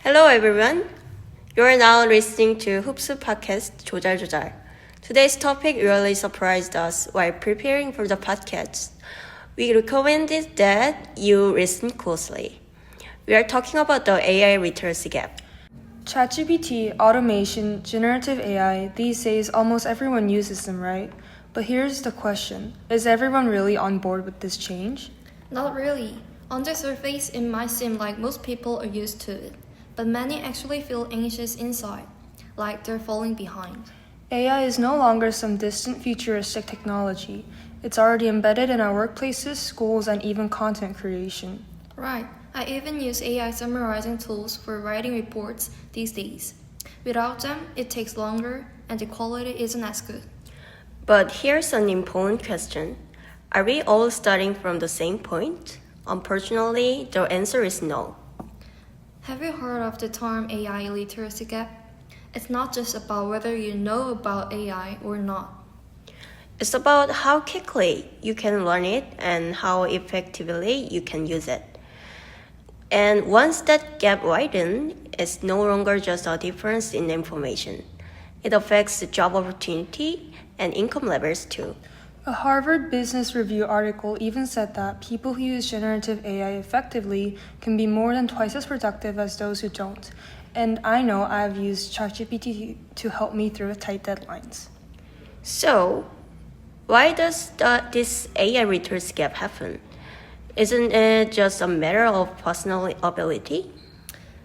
Hello everyone. You are now listening to Hoops podcast 조잘조잘. Today's topic really surprised us while preparing for the podcast. We recommended that you listen closely. We are talking about the AI literacy gap. ChatGPT, automation, generative AI, these days almost everyone uses them, right? But here's the question. Is everyone really on board with this change? Not really. On the surface, it might seem like most people are used to it, but many actually feel anxious inside, like they're falling behind. AI is no longer some distant futuristic technology. It's already embedded in our workplaces, schools, and even content creation. Right. I even use AI summarizing tools for writing reports these days. Without them, it takes longer and the quality isn't as good. But here's an important question. Are we all starting from the same point? Unfortunately, the answer is no. Have you heard of the term AI literacy gap? It's not just about whether you know about AI or not. It's about how quickly you can learn it and how effectively you can use it. And once that gap widens, it's no longer just a difference in information. It affects the job opportunity and income levels too. A Harvard Business Review article even said that people who use generative AI effectively can be more than twice as productive as those who don't. And I know I've used ChatGPT to help me through tight deadlines. So, why does this AI literacy gap happen? Isn't it just a matter of personal ability?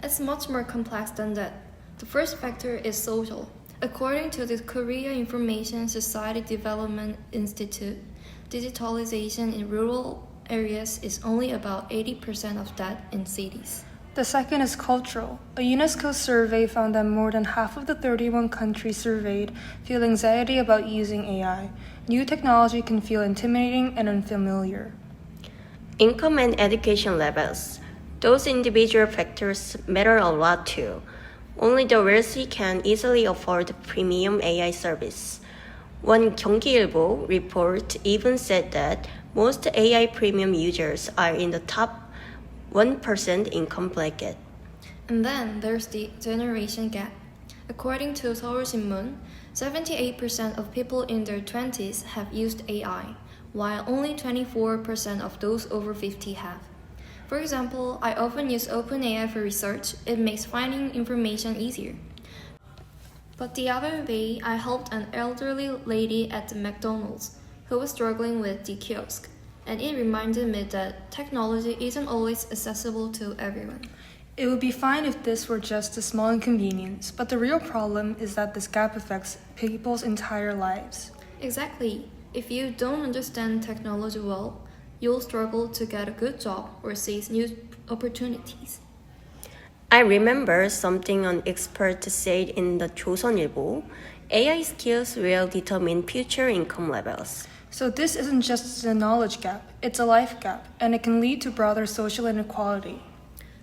It's much more complex than that. The first factor is social. According to the Korea Information Society Development Institute, digitalization in rural areas is only about 80% of that in cities. The second is cultural. A UNESCO survey found that more than half of the 31 countries surveyed feel anxiety about using AI. New technology can feel intimidating and unfamiliar. Income and education levels. Those individual factors matter a lot too. Only the wealthy can easily afford premium AI service. One 경기일보 report even said that most AI premium users are in the top 1% income bracket. And then there's the generation gap. According to 서울신문, 78% of people in their 20s have used AI, while only 24% of those over 50 have. For example, I often use OpenAI for research. It makes finding information easier. But the other day, I helped an elderly lady at the McDonald's who was struggling with the kiosk, and it reminded me that technology isn't always accessible to everyone. It would be fine if this were just a small inconvenience, but the real problem is that this gap affects people's entire lives. Exactly. If you don't understand technology well, you'll struggle to get a good job or seize new opportunities. I remember something an expert said in the 조선일보, AI skills will determine future income levels. So this isn't just a knowledge gap, it's a life gap, and it can lead to broader social inequality.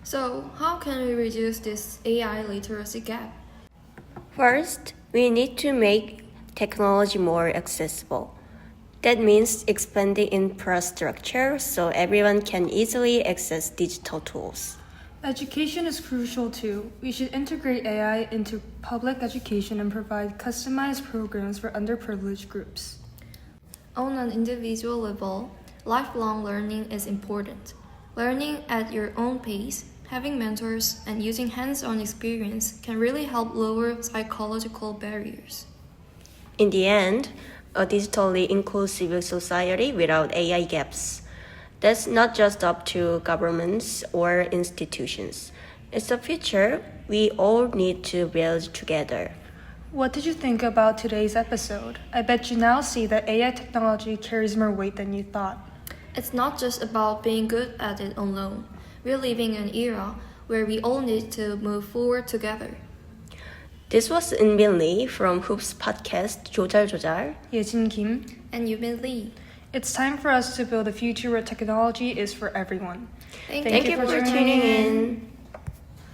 So, how can we reduce this AI literacy gap? First, we need to make technology more accessible. That means expanding infrastructure so everyone can easily access digital tools. Education is crucial too. We should integrate AI into public education and provide customized programs for underprivileged groups. On an individual level, lifelong learning is important. Learning at your own pace, having mentors, and using hands-on experience can really help lower psychological barriers. In the end, a digitally inclusive society without AI gaps. That's not just up to governments or institutions. It's a future we all need to build together. What did you think about today's episode? I bet you now see that AI technology carries more weight than you thought. It's not just about being good at it alone. We're living in an era where we all need to move forward together. This was Eunbin Lee from Hoops podcast 조잘조잘. 예진 Kim. And Yubin Lee. It's time for us to build a future where technology is for everyone. Thank you for tuning in.